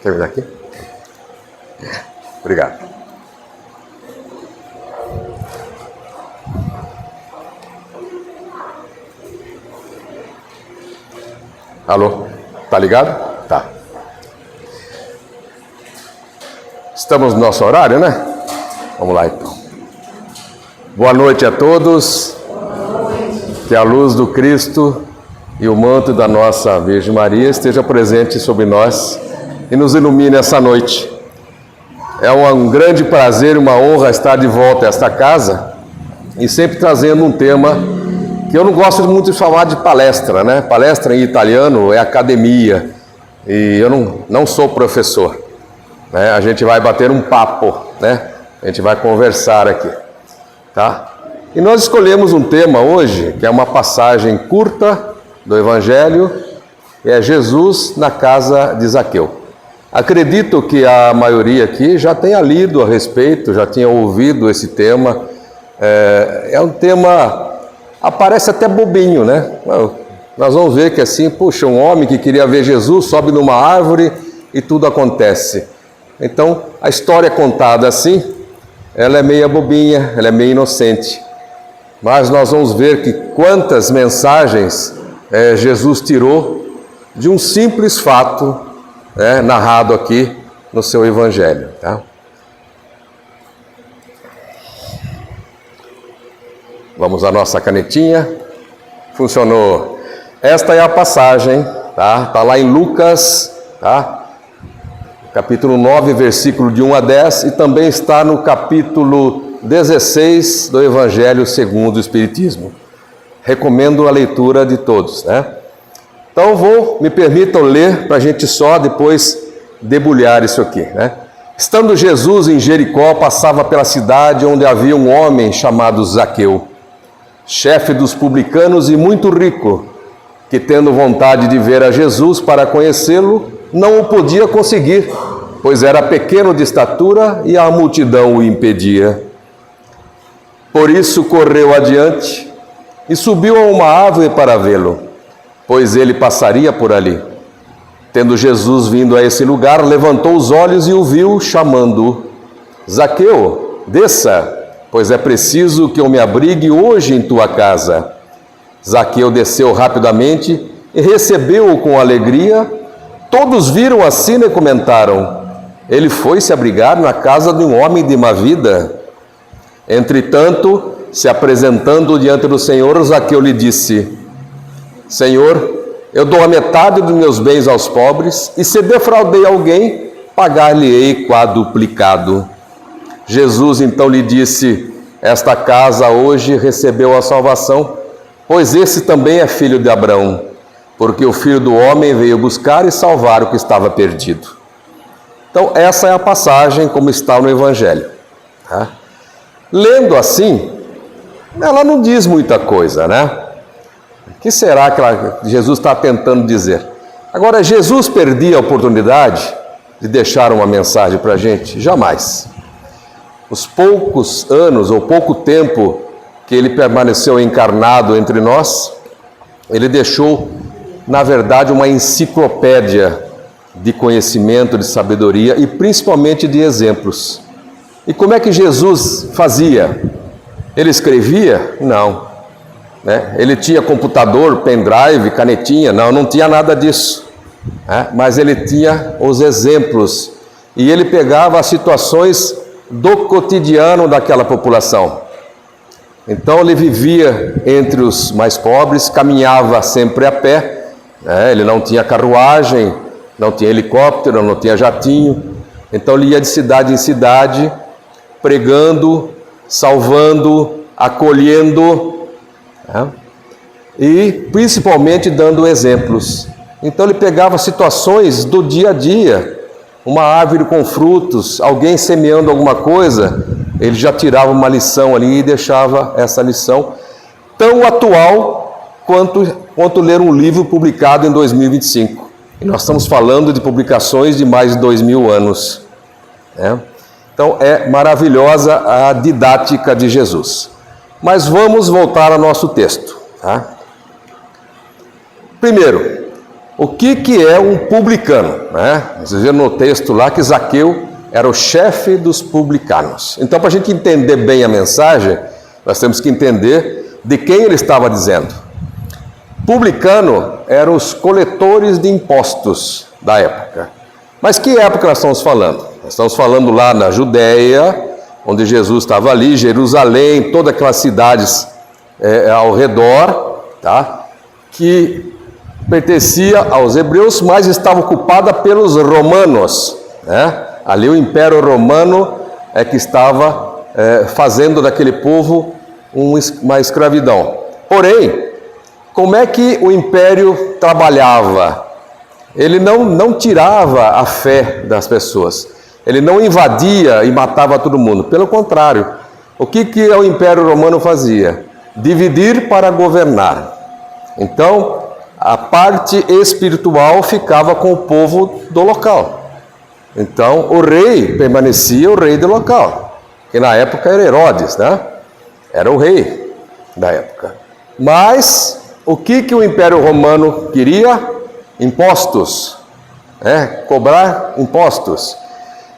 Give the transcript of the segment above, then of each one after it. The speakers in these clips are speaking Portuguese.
Quer vir aqui? Obrigado. Alô? Tá ligado? Tá. Estamos no nosso horário, né? Vamos lá então. Boa noite a todos. Que a luz do Cristo e o manto da nossa Virgem Maria esteja presente sobre nós e nos ilumine essa noite. É um grande prazer e uma honra estar de volta a esta casa e sempre trazendo um tema que eu não gosto muito de falar de palestra, né? Palestra em italiano é academia e eu não sou professor, né? A gente vai bater um papo, né? A gente vai conversar aqui, tá? E nós escolhemos um tema hoje, que é uma passagem curta do Evangelho, que é Jesus na casa de Zaqueu. Acredito que a maioria aqui já tenha lido a respeito, já tenha ouvido esse tema. É um tema, aparece até bobinho, né? Nós vamos ver que assim, puxa, um homem que queria ver Jesus sobe numa árvore e tudo acontece. Então, a história contada assim, ela é meia bobinha, ela é meio inocente. Mas nós vamos ver que quantas mensagens Jesus tirou de um simples fato narrado aqui no seu Evangelho. Tá? Vamos à nossa canetinha. Funcionou. Esta é a passagem, tá? Tá lá em Lucas, tá? Capítulo 9, versículo de 1 a 10, e também está no capítulo 16 do Evangelho segundo o Espiritismo. Recomendo a leitura de todos, né? Então me permitam ler para a gente só depois debulhar isso aqui, né? Estando Jesus em Jericó, passava pela cidade onde havia um homem chamado Zaqueu, chefe dos publicanos e muito rico, que tendo vontade de ver a Jesus para conhecê-lo, não o podia conseguir, pois era pequeno de estatura e a multidão o impedia. Por isso correu adiante e subiu a uma árvore para vê-lo, pois ele passaria por ali. Tendo Jesus vindo a esse lugar, levantou os olhos e o viu, chamando-o: Zaqueu, desça, pois é preciso que eu me abrigue hoje em tua casa. Zaqueu desceu rapidamente e recebeu-o com alegria. Todos viram a cena e comentaram: ele foi se abrigar na casa de um homem de má vida. Entretanto, se apresentando diante do Senhor, Zaqueu lhe disse: Senhor, eu dou a metade dos meus bens aos pobres, e se defraudei alguém, pagar-lhe-ei quadruplicado. Jesus então lhe disse: esta casa hoje recebeu a salvação, pois esse também é filho de Abraão, porque o Filho do Homem veio buscar e salvar o que estava perdido. Então, essa é a passagem como está no Evangelho. Tá? Lendo assim, ela não diz muita coisa, né? O que será que Jesus está tentando dizer? Agora, Jesus perdia a oportunidade de deixar uma mensagem para a gente? Jamais. Os poucos anos ou pouco tempo que ele permaneceu encarnado entre nós, ele deixou, na verdade, uma enciclopédia de conhecimento, de sabedoria e principalmente de exemplos. E como é que Jesus fazia? Ele escrevia? Não. Né? Ele tinha computador, pendrive, canetinha? Não tinha nada disso. Mas ele tinha os exemplos e ele pegava as situações do cotidiano daquela população. Então ele vivia entre os mais pobres, caminhava sempre a pé, ele não tinha carruagem, não tinha helicóptero, não tinha jatinho. Então ele ia de cidade em cidade, pregando, salvando, acolhendo, e principalmente dando exemplos. Então ele pegava situações do dia a dia, uma árvore com frutos, alguém semeando alguma coisa, ele já tirava uma lição ali e deixava essa lição tão atual quanto ler um livro publicado em 2025. E nós estamos falando de publicações de mais de 2000 anos. Então é maravilhosa a didática de Jesus. Mas vamos voltar ao nosso texto. Tá? Primeiro, O que é um publicano? Né? Vocês viram no texto lá que Zaqueu era o chefe dos publicanos. Então, para a gente entender bem a mensagem, nós temos que entender de quem ele estava dizendo. Publicano eram os coletores de impostos da época. Mas que época nós estamos falando? Nós estamos falando lá na Judéia, onde Jesus estava ali, Jerusalém, todas aquelas cidades ao redor, tá? Que pertencia aos hebreus, mas estava ocupada pelos romanos, né? Ali o Império Romano é que estava fazendo daquele povo uma escravidão. Porém, como é que o Império trabalhava? Ele não tirava a fé das pessoas, ele não invadia e matava todo mundo, pelo contrário, o que o Império Romano fazia? Dividir para governar. Então, a parte espiritual ficava com o povo do local. Então, o rei permanecia o rei do local, que na época era Herodes, né? Era o rei da época. Mas, o que o Império Romano queria? Impostos, cobrar impostos.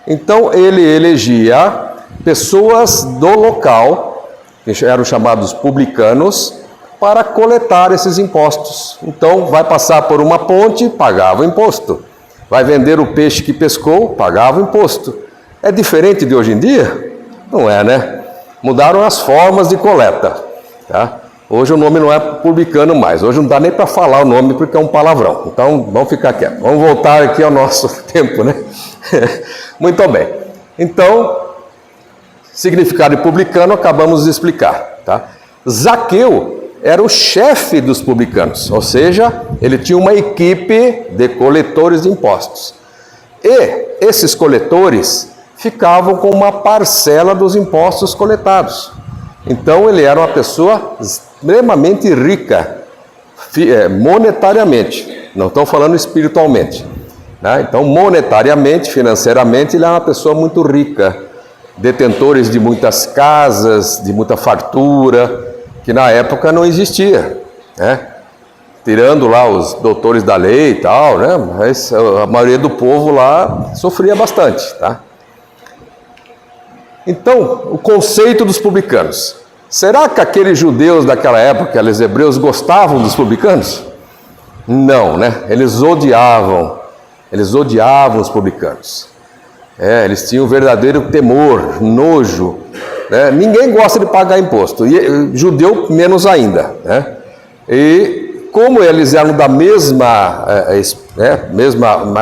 Então, ele elegia pessoas do local, que eram chamados publicanos, para coletar esses impostos. Então, vai passar por uma ponte, pagava o imposto. Vai vender o peixe que pescou, pagava o imposto. É diferente de hoje em dia? Não é, né? Mudaram as formas de coleta, tá? Hoje o nome não é publicano mais. Hoje não dá nem para falar o nome porque é um palavrão. Então, vamos ficar quietos. Vamos voltar aqui ao nosso tempo, né? Muito bem. Então, significado de publicano acabamos de explicar, tá? Zaqueu era o chefe dos publicanos, ou seja, ele tinha uma equipe de coletores de impostos. E esses coletores ficavam com uma parcela dos impostos coletados. Então, ele era uma pessoa extremamente rica, monetariamente, não estou falando espiritualmente, né? Então, monetariamente, financeiramente, ele era uma pessoa muito rica, detentores de muitas casas, de muita fartura, que na época não existia, né? Tirando lá os doutores da lei e tal, né? Mas a maioria do povo lá sofria bastante, tá? Então, o conceito dos publicanos. Será que aqueles judeus daquela época, aqueles hebreus, gostavam dos publicanos? Não, né? Eles odiavam os publicanos. Eles tinham um verdadeiro temor, nojo, né? Ninguém gosta de pagar imposto, e judeu menos ainda, né? E como eles eram da mesma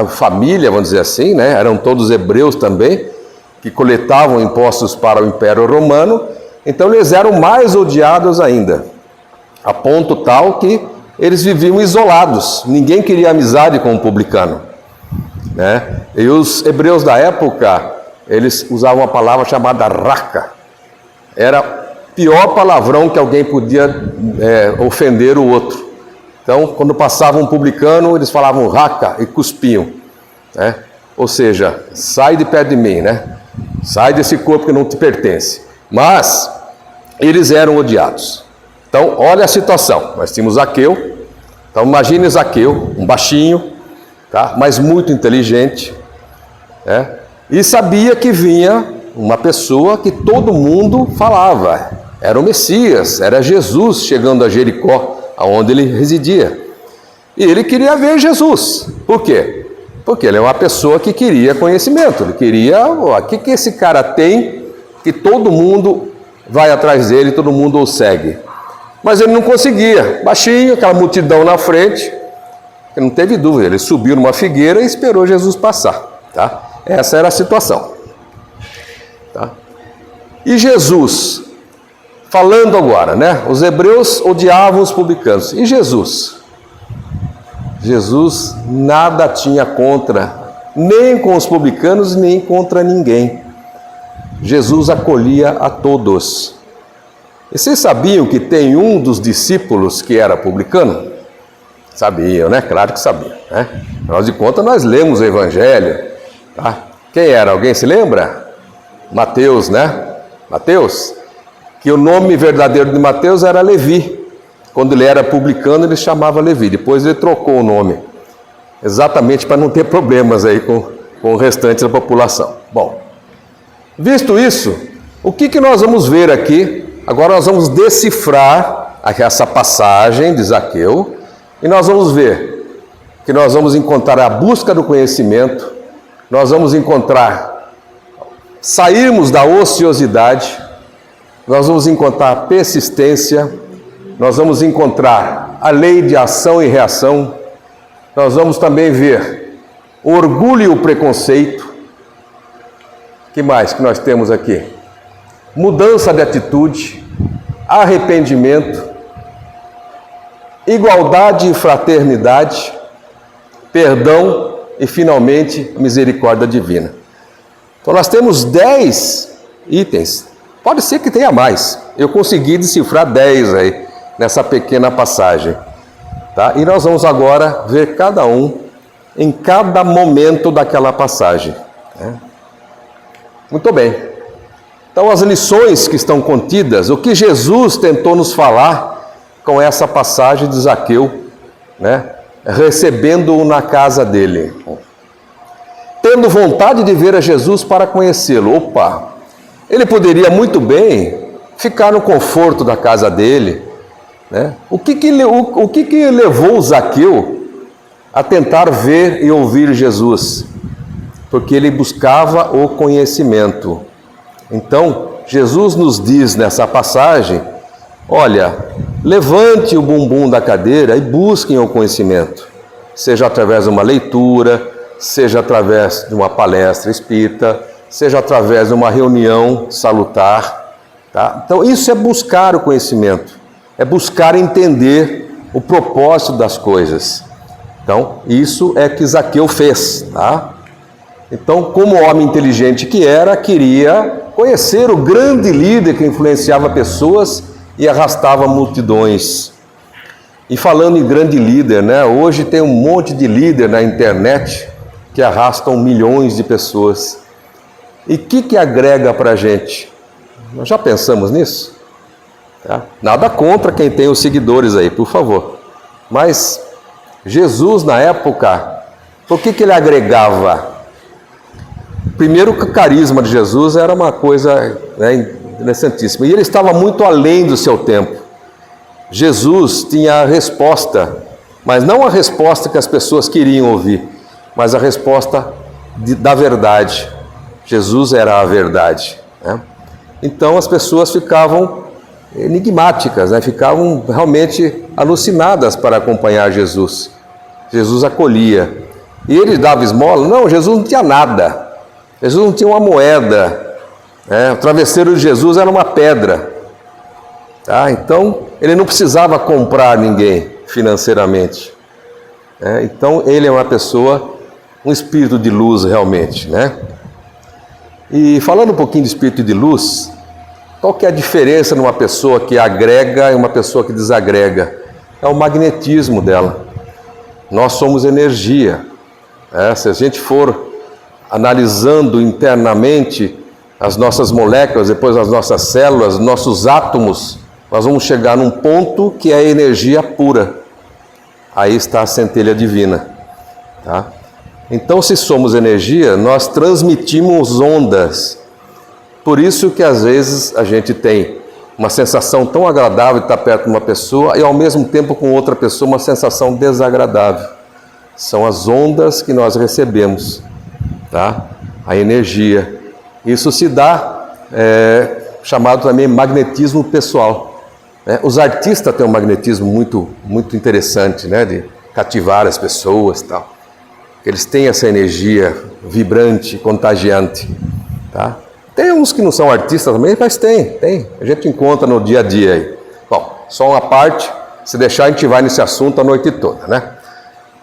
família, vamos dizer assim, né? Eram todos hebreus também, que coletavam impostos para o Império Romano, então eles eram mais odiados ainda, a ponto tal que eles viviam isolados, ninguém queria amizade com o publicano, né? E os hebreus da época, eles usavam uma palavra chamada raca. Era o pior palavrão que alguém podia ofender o outro. Então, quando passava um publicano, eles falavam raca e cuspiam, né? Ou seja, sai de perto de mim, né? Sai desse corpo que não te pertence. Mas eles eram odiados. Então, olha a situação. Nós tínhamos Zaqueu. Então, imagine Zaqueu, um baixinho, tá? Mas muito inteligente, né? E sabia que vinha uma pessoa que todo mundo falava. Era o Messias, era Jesus chegando a Jericó, aonde ele residia. E ele queria ver Jesus. Por quê? Porque ele é uma pessoa que queria conhecimento. Ele queria, o que esse cara tem que todo mundo vai atrás dele, todo mundo o segue. Mas ele não conseguia. Baixinho, aquela multidão na frente. Ele não teve dúvida, ele subiu numa figueira e esperou Jesus passar, tá? Essa era a situação. Tá? E Jesus, falando agora, né? Os hebreus odiavam os publicanos. E Jesus? Jesus nada tinha contra, nem com os publicanos, nem contra ninguém. Jesus acolhia a todos. E vocês sabiam que tem um dos discípulos que era publicano? Sabiam, né? Claro que sabiam, né? Afinal de contas, nós lemos o Evangelho, tá? Quem era? Alguém se lembra? Mateus, né? Mateus, que o nome verdadeiro de Mateus era Levi. Quando ele era publicano, ele chamava Levi. Depois ele trocou o nome. exatamente para não ter problemas aí com o restante da população. Bom, visto isso, o que nós vamos ver aqui? Agora nós vamos decifrar essa passagem de Zaqueu e nós vamos ver que nós vamos encontrar a busca do conhecimento, nós vamos encontrar sairmos da ociosidade, nós vamos encontrar persistência, nós vamos encontrar a lei de ação e reação, nós vamos também ver o orgulho e o preconceito. O que mais que nós temos aqui? Mudança de atitude, arrependimento, igualdade e fraternidade, perdão e, finalmente, misericórdia divina. Então, nós temos 10 itens. Pode ser que tenha mais. Eu consegui decifrar 10 aí, nessa pequena passagem. Tá? E nós vamos agora ver cada um em cada momento daquela passagem. Né? Muito bem. Então, as lições que estão contidas, o que Jesus tentou nos falar com essa passagem de Zaqueu, né? Recebendo-o na casa dele. Tendo vontade de ver a Jesus para conhecê-lo. Opa! Ele poderia muito bem ficar no conforto da casa dele. Né? O que levou Zaqueu a tentar ver e ouvir Jesus? Porque ele buscava o conhecimento. Então, Jesus nos diz nessa passagem, olha, levante o bumbum da cadeira e busquem o conhecimento, seja através de uma leitura, seja através de uma palestra espírita, seja através de uma reunião salutar. Tá? Então, isso é buscar o conhecimento, é buscar entender o propósito das coisas. Então, isso é que Zaqueu fez. Tá? Então, como homem inteligente que era, queria conhecer o grande líder que influenciava pessoas e arrastava multidões. E falando em grande líder, né? Hoje tem um monte de líder na internet que arrastam milhões de pessoas. E o que agrega para a gente? Nós já pensamos nisso? Tá? Nada contra quem tem os seguidores aí, por favor. Mas Jesus, na época, por que ele agregava? Primeiro, o carisma de Jesus era uma coisa, né, interessantíssima. E ele estava muito além do seu tempo. Jesus tinha a resposta, mas não a resposta que as pessoas queriam ouvir, mas a resposta da verdade. Jesus era a verdade. Né? Então as pessoas ficavam enigmáticas, né? Ficavam realmente alucinadas para acompanhar Jesus. Jesus acolhia. E ele dava esmola? Não, Jesus não tinha nada. Jesus não tinha uma moeda, né? O travesseiro de Jesus era uma pedra. Tá? Então, ele não precisava comprar ninguém financeiramente. Então, ele é uma pessoa, um espírito de luz realmente. Né? E falando um pouquinho de espírito de luz, qual que é a diferença numa pessoa que agrega e uma pessoa que desagrega? É o magnetismo dela. Nós somos energia. Se a gente for analisando internamente as nossas moléculas, depois as nossas células, nossos átomos, nós vamos chegar num ponto que é energia pura. Aí está a centelha divina. Tá? Então, se somos energia, nós transmitimos ondas. Por isso que às vezes a gente tem uma sensação tão agradável de estar perto de uma pessoa e ao mesmo tempo com outra pessoa uma sensação desagradável. São as ondas que nós recebemos. Tá? A energia. Isso se dá, chamado também magnetismo pessoal. Né? Os artistas têm um magnetismo muito interessante, né? De cativar as pessoas, tal. Eles têm essa energia vibrante, contagiante. Tá? Tem uns que não são artistas também, mas tem. A gente encontra no dia a dia aí. Bom, só uma parte, se deixar a gente vai nesse assunto a noite toda, né?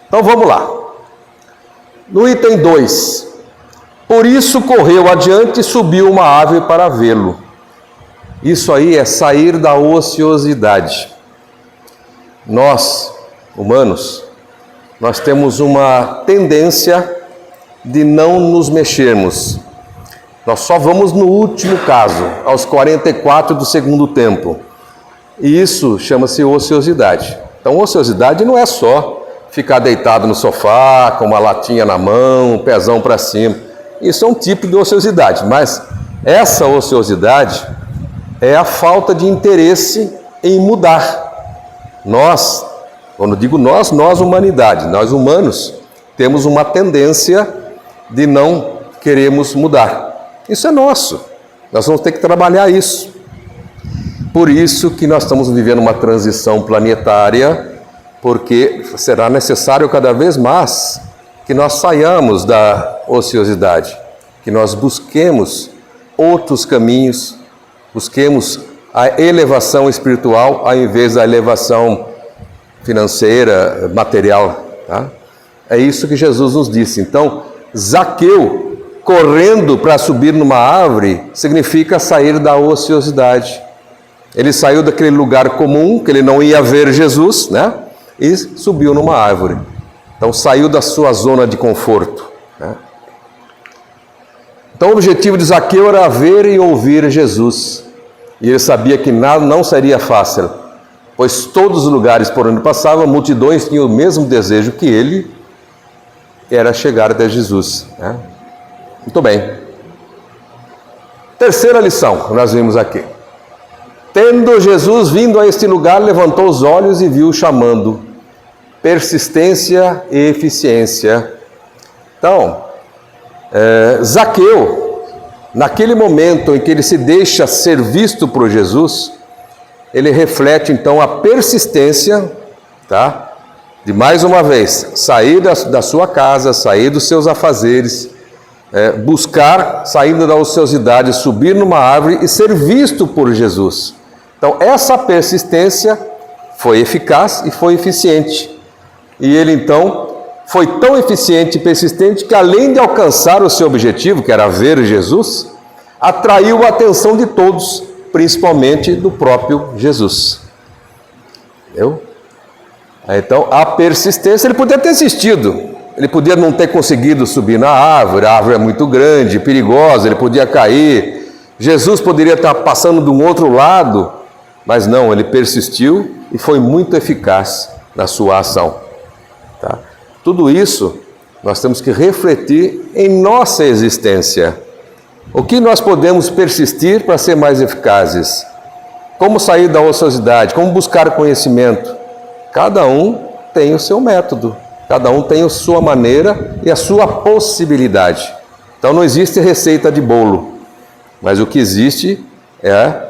Então vamos lá. No item 2. Por isso correu adiante e subiu uma árvore para vê-lo. Isso aí é sair da ociosidade. Nós, humanos, nós temos uma tendência de não nos mexermos. Nós só vamos no último caso, aos 44 do segundo tempo. E isso chama-se ociosidade. Então, ociosidade não é só ficar deitado no sofá, com uma latinha na mão, um pezão para cima. Isso é um tipo de ociosidade, mas essa ociosidade é a falta de interesse em mudar. Nós, quando digo nós humanidade, nós humanos, temos uma tendência de não queremos mudar. Isso é nosso. Nós vamos ter que trabalhar isso. Por isso que nós estamos vivendo uma transição planetária, porque será necessário cada vez mais que nós saiamos da ociosidade, que nós busquemos outros caminhos, busquemos a elevação espiritual ao invés da elevação financeira, material. Tá? É isso que Jesus nos disse. Então, Zaqueu, correndo para subir numa árvore, significa sair da ociosidade. Ele saiu daquele lugar comum, que ele não ia ver Jesus, né? E subiu numa árvore. Então, saiu da sua zona de conforto. Né? Então, o objetivo de Zaqueu era ver e ouvir Jesus. E ele sabia que nada não seria fácil, pois todos os lugares por onde passava, multidões tinham o mesmo desejo que ele, era chegar até Jesus. Né? Muito bem. Terceira lição que nós vimos aqui. Tendo Jesus vindo a este lugar, levantou os olhos e viu chamando. Persistência e eficiência. Então, Zaqueu, naquele momento em que ele se deixa ser visto por Jesus, ele reflete então a persistência, tá? De mais uma vez, sair da sua casa, sair dos seus afazeres, buscar, saindo da ociosidade, subir numa árvore e ser visto por Jesus. Então, essa persistência foi eficaz e foi eficiente. E ele, então, foi tão eficiente e persistente que, além de alcançar o seu objetivo, que era ver Jesus, atraiu a atenção de todos, principalmente do próprio Jesus. Entendeu? Então, a persistência, ele podia ter insistido, ele podia não ter conseguido subir na árvore, a árvore é muito grande, perigosa, ele podia cair, Jesus poderia estar passando de um outro lado, mas não, ele persistiu e foi muito eficaz na sua ação. Tá? Tudo isso nós temos que refletir em nossa existência. O que nós podemos persistir para ser mais eficazes? Como sair da ociosidade? Como buscar conhecimento? Cada um tem o seu método, cada um tem a sua maneira e a sua possibilidade. Então não existe receita de bolo, mas o que existe é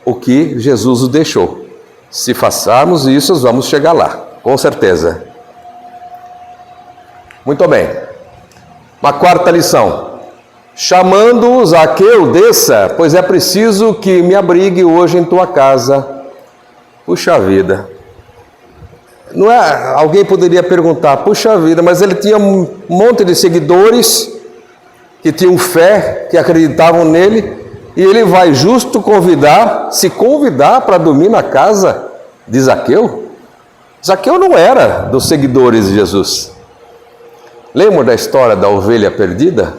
o que Jesus nos deixou. Se façarmos isso, vamos chegar lá, com certeza. Muito bem. Uma quarta lição. Chamando Zaqueu, desça, pois é preciso que me abrigue hoje em tua casa. Puxa vida. Não é? Alguém poderia perguntar, puxa vida, mas ele tinha um monte de seguidores que tinham fé, que acreditavam nele, e ele vai justo se convidar para dormir na casa de Zaqueu? Zaqueu não era dos seguidores de Jesus. Lembra da história da ovelha perdida?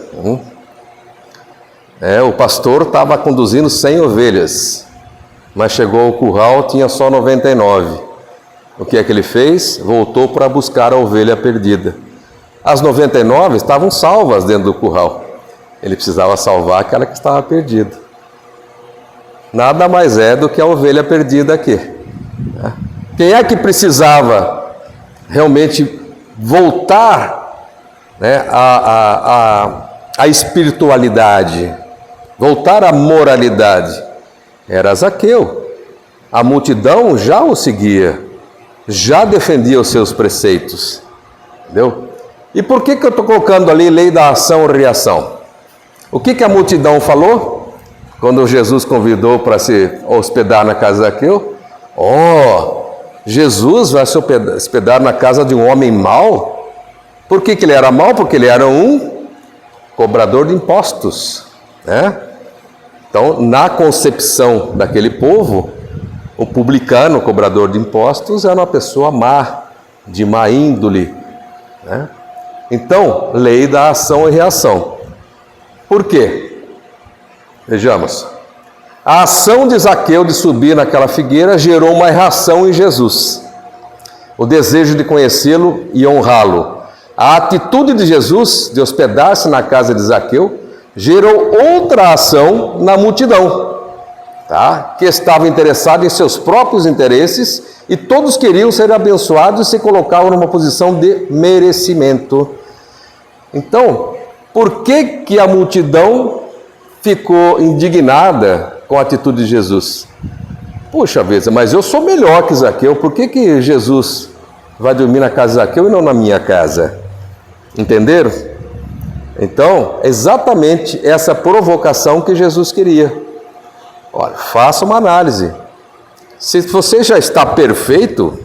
O pastor estava conduzindo 100 ovelhas, mas chegou ao curral, tinha só 99. O que é que ele fez? Voltou para buscar a ovelha perdida. As 99 estavam salvas dentro do curral. Ele precisava salvar aquela que estava perdida. Nada mais é do que a ovelha perdida aqui. Quem é que precisava realmente voltar, né, a espiritualidade, voltar à moralidade? Era Zaqueu. A multidão já o seguia, já defendia os seus preceitos. Entendeu? E por que eu estou colocando ali lei da ação e reação? O que a multidão falou quando Jesus convidou para se hospedar na casa de Zaqueu? Jesus vai se hospedar na casa de um homem mau? Por que ele era mau? Porque ele era um cobrador de impostos, né? Então, na concepção daquele povo, o publicano, o cobrador de impostos, era uma pessoa má, de má índole, né? Então, lei da ação e reação. Por quê? Vejamos. A ação de Zaqueu de subir naquela figueira gerou uma reação em Jesus. o desejo de conhecê-lo e honrá-lo. A atitude de Jesus de hospedar-se na casa de Zaqueu gerou outra ação na multidão, tá? Que estava interessada em seus próprios interesses e todos queriam ser abençoados e se colocavam numa posição de merecimento. Então, por que a multidão ficou indignada com a atitude de Jesus? Puxa vida, mas eu sou melhor que Zaqueu, por que Jesus vai dormir na casa de Zaqueu e não na minha casa? Entenderam? Então, exatamente essa provocação que Jesus queria. Olha, faça uma análise. Se você já está perfeito,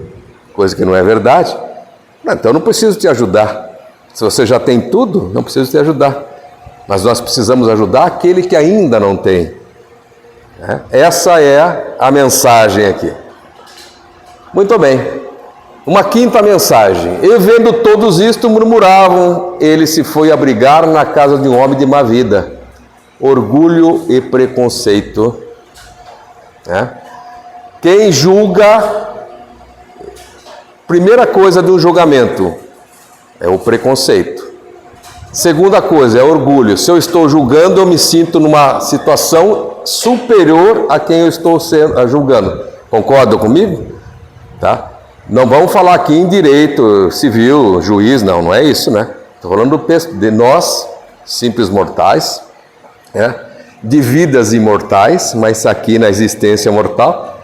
coisa que não é verdade, então eu não preciso te ajudar. Se você já tem tudo, não preciso te ajudar. Mas nós precisamos ajudar aquele que ainda não tem. Essa é a mensagem aqui. Muito bem. Uma quinta mensagem. E vendo todos isto, murmuravam, ele se foi abrigar na casa de um homem de má vida. Orgulho e preconceito. Quem julga, primeira coisa do julgamento é o preconceito. Segunda coisa é orgulho. Se eu estou julgando, eu me sinto numa situação superior a quem eu estou julgando. Concordam comigo? Tá? Não vamos falar aqui em direito civil, juiz, não é isso, né? Estou falando de nós, simples mortais, de vidas imortais, mas aqui na existência mortal.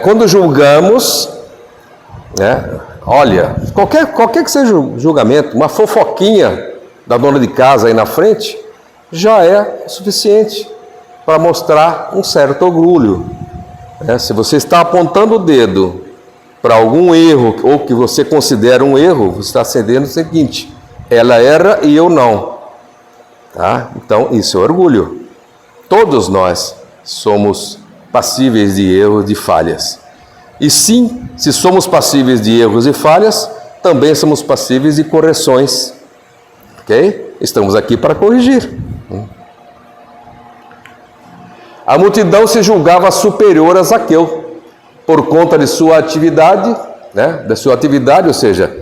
Quando julgamos, olha, qualquer que seja o julgamento, uma fofoquinha da dona de casa aí na frente, já é suficiente para mostrar um certo orgulho. Se você está apontando o dedo para algum erro, ou que você considera um erro, você está cedendo o seguinte: ela erra e eu não. Tá? Então, isso é orgulho. Todos nós somos passíveis de erros, de falhas. E sim, se somos passíveis de erros e falhas, também somos passíveis de correções. Ok? Estamos aqui para corrigir. A multidão se julgava superior a Zaqueu, por conta de sua atividade, ou seja,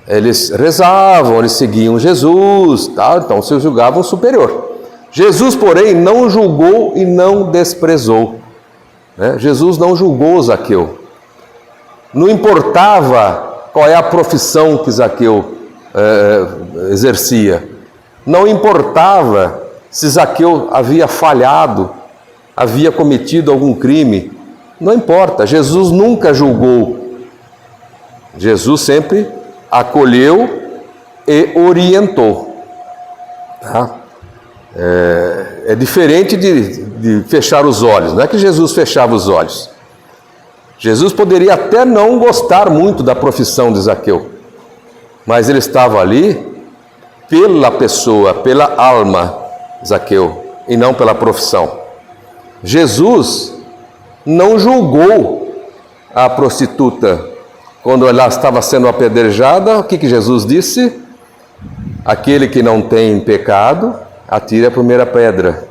eles rezavam, eles seguiam Jesus, tá? Então se julgavam superior. Jesus, porém, não julgou e não desprezou. Jesus não julgou Zaqueu. Não importava qual é a profissão que Zaqueu exercia. Não importava se Zaqueu havia falhado, havia cometido algum crime. Não importa, Jesus nunca julgou. Jesus sempre acolheu e orientou. Tá? É diferente de fechar os olhos. Não é que Jesus fechava os olhos. Jesus poderia até não gostar muito da profissão de Zaqueu, mas ele estava ali pela pessoa, pela alma Zaqueu, e não pela profissão. Jesus não julgou a prostituta quando ela estava sendo apedrejada. O que Jesus disse? Aquele que não tem pecado, atire a primeira pedra.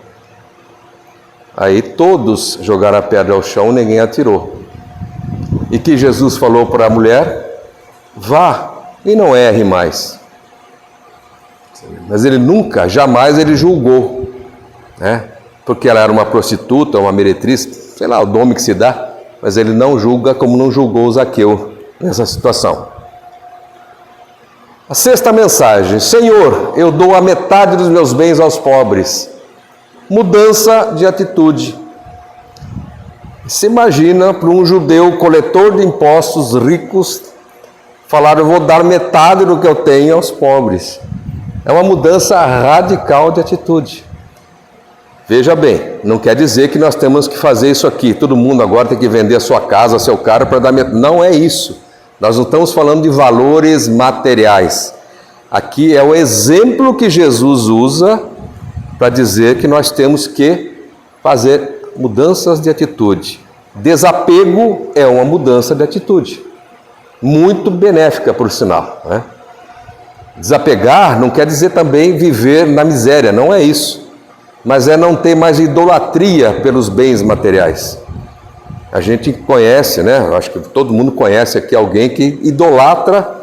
Aí todos jogaram a pedra ao chão, ninguém atirou. E que Jesus falou para a mulher? Vá e não erre mais. Mas ele nunca, jamais ele julgou, porque ela era uma prostituta, uma meretriz, sei lá o nome que se dá, mas ele não julga como não julgou Zaqueu nessa situação. A sexta mensagem: Senhor, eu dou a metade dos meus bens aos pobres. Mudança de atitude. Se imagina para um judeu coletor de impostos, ricos, falar: eu vou dar metade do que eu tenho aos pobres. É uma mudança radical de atitude. Veja bem, não quer dizer que nós temos que fazer isso aqui. Todo mundo agora tem que vender a sua casa, seu carro para dar metade. Não é isso. Nós não estamos falando de valores materiais. Aqui é o exemplo que Jesus usa para dizer que nós temos que fazer mudanças de atitude. Desapego é uma mudança de atitude, muito benéfica, por sinal. Desapegar não quer dizer também viver na miséria, não é isso. Mas é não ter mais idolatria pelos bens materiais. A gente conhece, né? Eu acho que todo mundo conhece aqui alguém que idolatra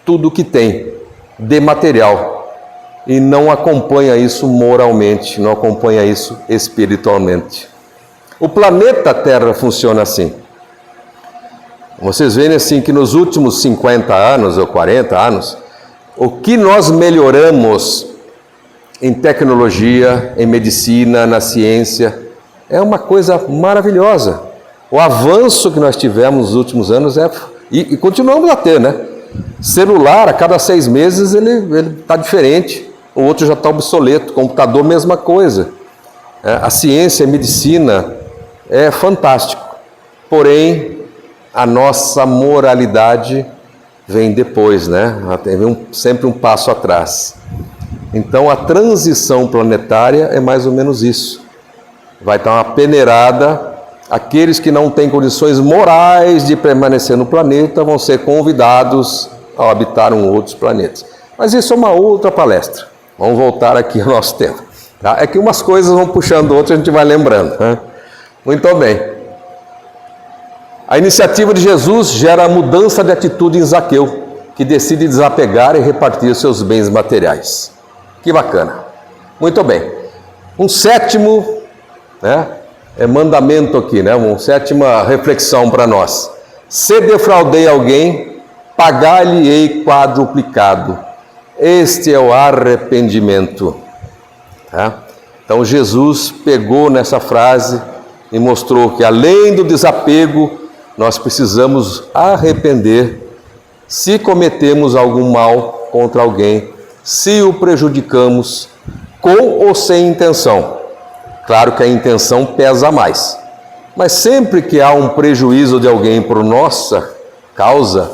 tudo que tem de material e não acompanha isso moralmente, não acompanha isso espiritualmente. O planeta Terra funciona assim. Vocês veem assim que nos últimos 50 anos ou 40 anos, o que nós melhoramos em tecnologia, em medicina, na ciência, é uma coisa maravilhosa. O avanço que nós tivemos nos últimos anos e continuamos a ter, né? Celular, a cada 6 meses ele está diferente, o outro já está obsoleto. Computador, mesma coisa. A ciência, a medicina é fantástico. Porém, a nossa moralidade vem depois, né? Vem sempre um passo atrás. Então, a transição planetária é mais ou menos isso. Vai estar uma peneirada. Aqueles que não têm condições morais de permanecer no planeta vão ser convidados a habitar outros planetas. Mas isso é uma outra palestra. Vamos voltar aqui ao nosso tema. Tá? É que umas coisas vão puxando outras, a gente vai lembrando. Né? Muito bem. A iniciativa de Jesus gera a mudança de atitude em Zaqueu, que decide desapegar e repartir seus bens materiais. Que bacana. Muito bem. Um sétimo, né, mandamento aqui, né, uma sétima reflexão para nós. Se defraudei alguém, pagar-lhe-ei quadruplicado. Este é o arrependimento. Tá? Então Jesus pegou nessa frase e mostrou que além do desapego, nós precisamos arrepender se cometemos algum mal contra alguém, se o prejudicamos com ou sem intenção. Claro que a intenção pesa mais, mas sempre que há um prejuízo de alguém por nossa causa,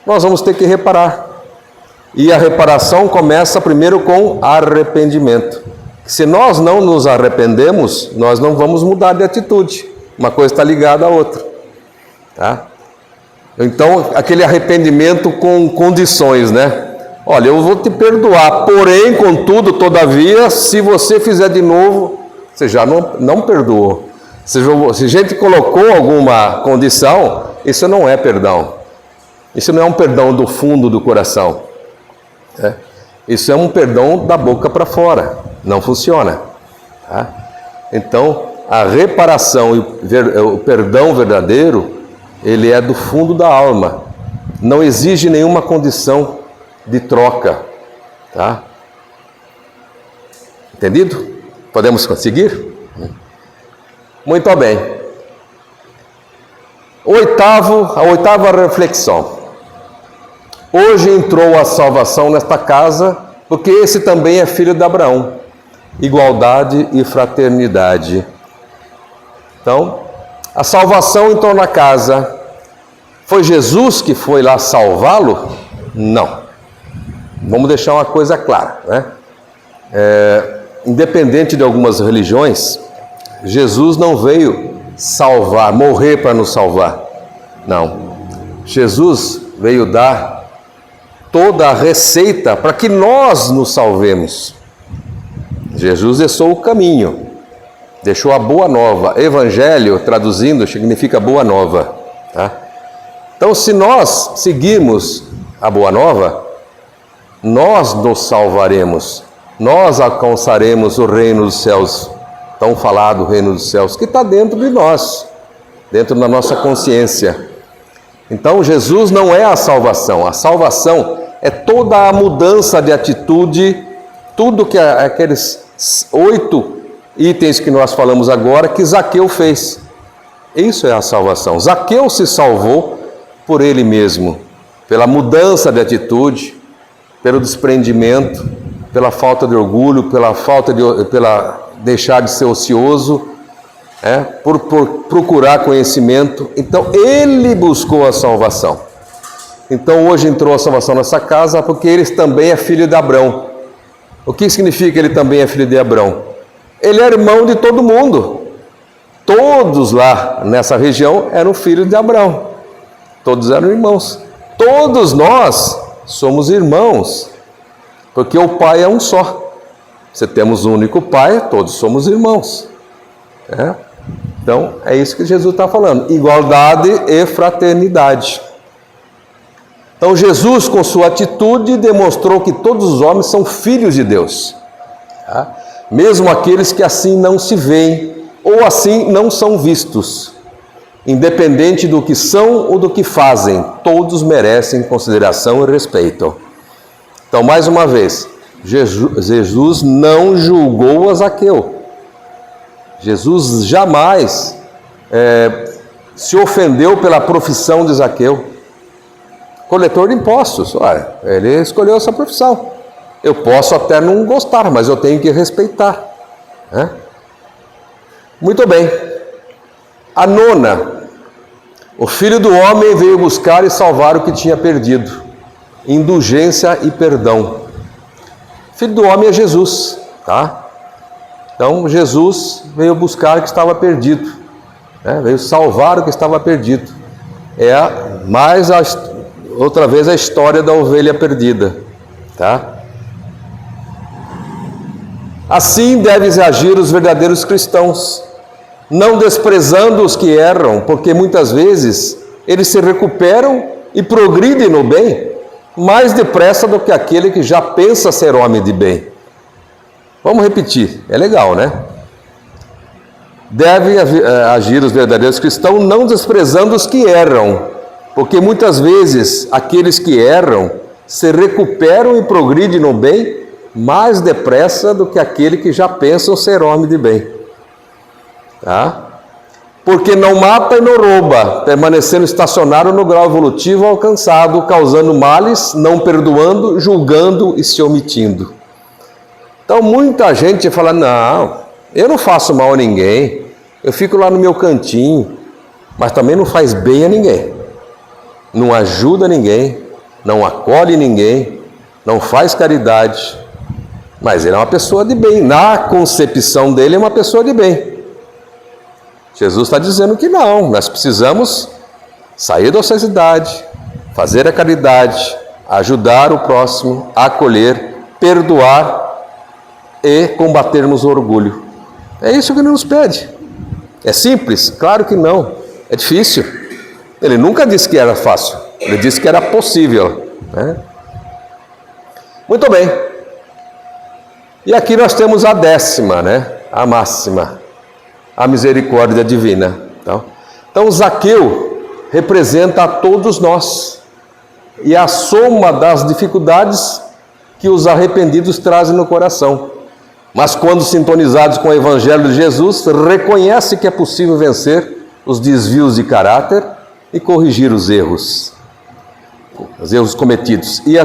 nós vamos ter que reparar. E a reparação começa primeiro com arrependimento. Se nós não nos arrependemos, nós não vamos mudar de atitude. Uma coisa está ligada à outra. Tá? Então, aquele arrependimento com condições, né? Olha, eu vou te perdoar, porém, contudo, todavia, se você fizer de novo, você já não perdoou. Se a gente colocou alguma condição, isso não é perdão. Isso não é um perdão do fundo do coração. Né? Isso é um perdão da boca para fora. Não funciona. Tá? Então, a reparação e o perdão verdadeiro, ele é do fundo da alma. Não exige nenhuma condição de troca. Tá? Entendido? Podemos conseguir? Muito bem. A oitava reflexão. Hoje entrou a salvação nesta casa, porque esse também é filho de Abraão. Igualdade e fraternidade. Então, a salvação entrou na casa. Foi Jesus que foi lá salvá-lo? Não. Vamos deixar uma coisa clara, né? Independente de algumas religiões, Jesus não veio salvar, morrer para nos salvar. Não. Jesus veio dar toda a receita para que nós nos salvemos. Jesus deixou o caminho, deixou a boa nova. Evangelho, traduzindo, significa boa nova. Tá? Então, se nós seguirmos a boa nova, nós nos salvaremos. Nós alcançaremos o reino dos céus, tão falado reino dos céus, que está dentro de nós, dentro da nossa consciência. Então, Jesus não é a salvação é toda a mudança de atitude, tudo que aqueles 8 itens que nós falamos agora, que Zaqueu fez. Isso é a salvação. Zaqueu se salvou por ele mesmo, pela mudança de atitude, pelo desprendimento, pela falta de orgulho, pela deixar de ser ocioso, por procurar conhecimento. Então, ele buscou a salvação. Então, hoje entrou a salvação nessa casa, porque ele também é filho de Abraão. O que significa que ele também é filho de Abraão? Ele é irmão de todo mundo. Todos lá nessa região eram filhos de Abraão. Todos eram irmãos. Todos nós somos irmãos, porque o Pai é um só. Se temos um único Pai, todos somos irmãos. Então, é isso que Jesus está falando, igualdade e fraternidade. Então, Jesus, com sua atitude, demonstrou que todos os homens são filhos de Deus, tá? Mesmo aqueles que assim não se veem, ou assim não são vistos. Independente do que são ou do que fazem, todos merecem consideração e respeito. Então, mais uma vez, Jesus não julgou a Zaqueu. Jesus jamais se ofendeu pela profissão de Zaqueu. Coletor de impostos, olha, ele escolheu essa profissão. Eu posso até não gostar, mas eu tenho que respeitar, né? Muito bem. A nona, o Filho do Homem veio buscar e salvar o que tinha perdido. Indulgência e perdão. O Filho do Homem é Jesus, tá? Então, Jesus veio buscar o que estava perdido, né? Veio salvar o que estava perdido. Outra vez a história da ovelha perdida, tá? Assim devem agir os verdadeiros cristãos, não desprezando os que erram, porque muitas vezes eles se recuperam e progridem no bem mais depressa do que aquele que já pensa ser homem de bem. Vamos repetir, é legal, né? Devem agir os verdadeiros cristãos, não desprezando os que erram, porque muitas vezes aqueles que erram se recuperam e progridem no bem mais depressa do que aquele que já pensa ser homem de bem. Tá? Porque não mata e não rouba, permanecendo estacionário no grau evolutivo alcançado, causando males, não perdoando, julgando e se omitindo. Então muita gente fala, não, eu não faço mal a ninguém, eu fico lá no meu cantinho, mas também não faz bem a ninguém, não ajuda ninguém, não acolhe ninguém, não faz caridade, mas ele é uma pessoa de bem, na concepção dele é uma pessoa de bem. Jesus está dizendo que não, nós precisamos sair da ociosidade, fazer a caridade, ajudar o próximo, acolher, perdoar e combatermos o orgulho. É isso que ele nos pede. É simples? Claro que não. É difícil. Ele nunca disse que era fácil. Ele disse que era possível, né? Muito bem. E aqui nós temos a 10ª, né? A máxima. A misericórdia divina. Então Zaqueu representa a todos nós. E a soma das dificuldades que os arrependidos trazem no coração. Mas quando sintonizados com o Evangelho de Jesus, reconhece que é possível vencer os desvios de caráter e corrigir os erros cometidos. E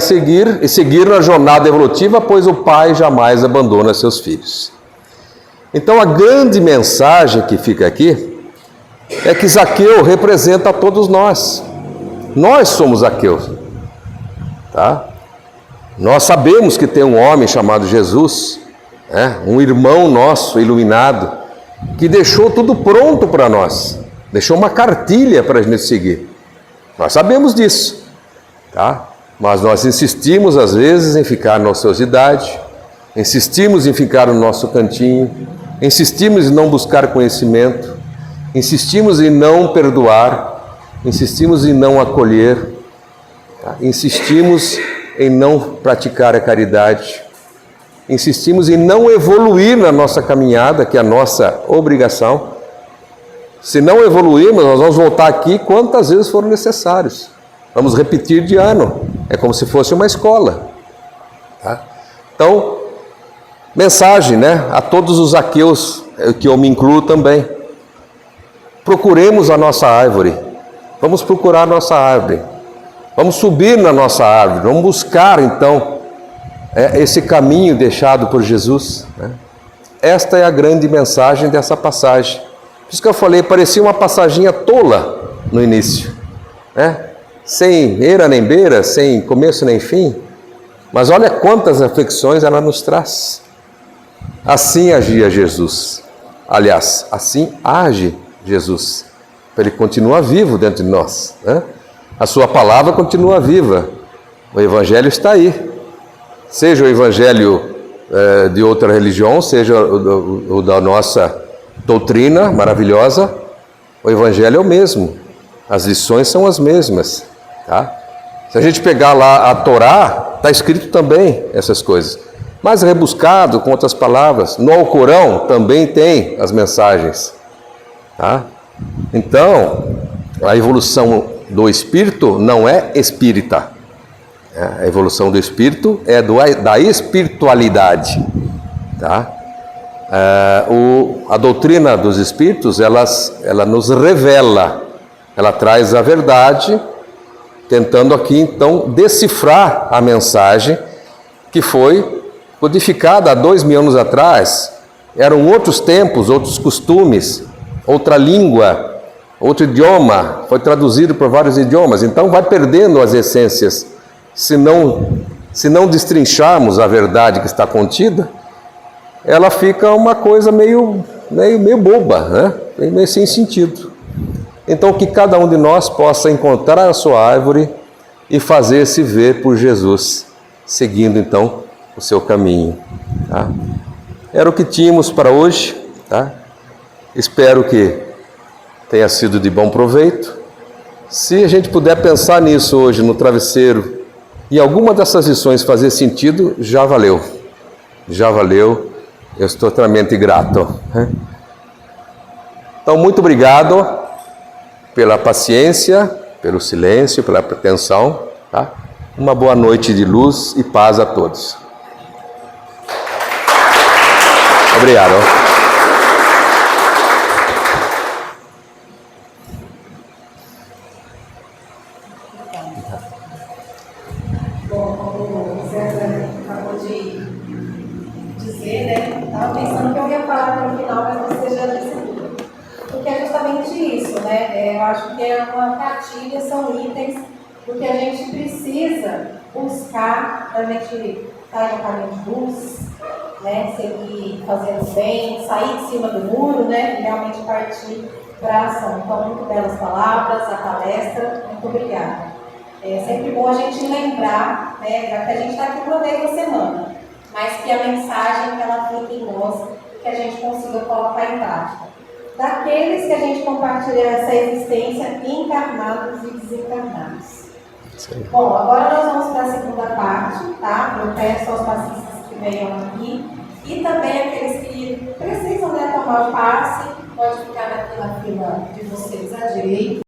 seguir na jornada evolutiva, pois o Pai jamais abandona seus filhos. Então a grande mensagem que fica aqui é que Zaqueu representa a todos nós. Nós somos Zaqueu, tá? Nós sabemos que tem um homem chamado Jesus, um irmão nosso iluminado, que deixou tudo pronto para nós, deixou uma cartilha para a gente seguir. Nós sabemos disso, tá? Mas nós insistimos às vezes em ficar na ociosidade, insistimos em ficar no nosso cantinho, insistimos em não buscar conhecimento, insistimos em não perdoar, insistimos em não acolher, tá? Insistimos em não praticar a caridade, insistimos em não evoluir na nossa caminhada, que é a nossa obrigação. Se não evoluirmos, nós vamos voltar aqui quantas vezes forem necessários. Vamos repetir de ano. É como se fosse uma escola, tá? Então, mensagem, né, a todos os Zaqueus, que eu me incluo também. Procuremos a nossa árvore. Vamos procurar a nossa árvore. Vamos subir na nossa árvore. Vamos buscar, então, esse caminho deixado por Jesus, né? Esta é a grande mensagem dessa passagem. Por isso que eu falei, parecia uma passaginha tola no início, né? Sem eira nem beira, sem começo nem fim. Mas olha quantas reflexões ela nos traz. Assim agia Jesus. Aliás, assim age Jesus. Ele continua vivo dentro de nós, né? A sua palavra continua viva. O Evangelho está aí. Seja o Evangelho de outra religião, seja o da nossa doutrina maravilhosa, o Evangelho é o mesmo, as lições são as mesmas, tá? Se a gente pegar lá a Torá, está escrito também essas coisas, mais rebuscado, com outras palavras. No Alcorão também tem as mensagens, tá? Então, a evolução do espírito não é espírita, a evolução do espírito é da espiritualidade, tá? A doutrina dos espíritos, ela nos revela, ela traz a verdade, tentando aqui então decifrar a mensagem que foi codificada há 2000 anos atrás. Eram outros tempos, outros costumes, outra língua, outro idioma, foi traduzido por vários idiomas, então vai perdendo as essências. Se não destrincharmos a verdade que está contida, ela fica uma coisa meio boba, né? Meio sem sentido. Então, que cada um de nós possa encontrar a sua árvore e fazer-se ver por Jesus, seguindo então o seu caminho, tá? Era o que tínhamos para hoje, tá? Espero que tenha sido de bom proveito. Se a gente puder pensar nisso hoje no travesseiro e alguma dessas lições fazer sentido, já valeu. Já valeu. Eu estou eternamente grato. Então, muito obrigado pela paciência, pelo silêncio, pela atenção, tá? Uma boa noite de luz e paz a todos. Obrigado. Bom, como o César acabou de dizer, né? Estava pensando que eu ia falar no final, mas você já disse tudo. Porque é justamente isso, né? Eu acho que é uma cartilha, são itens do que a gente precisa buscar para a gente sair no caminho de luz, né? Seguir fazendo bem, sair de cima do muro, né? E realmente partir para a ação. Então, muito belas palavras, a palestra, muito obrigada. É sempre bom a gente lembrar, né, já que a gente está aqui uma vez na semana, mas que a mensagem ela fique em nós, que a gente consiga colocar em prática. Daqueles que a gente compartilha essa existência, encarnados e desencarnados. Sim. Bom, agora nós vamos para a segunda parte, tá? Eu peço aos passistas que venham aqui e também aqueles que precisam, né, tomar o passe, pode ficar aqui na fila de vocês à direita.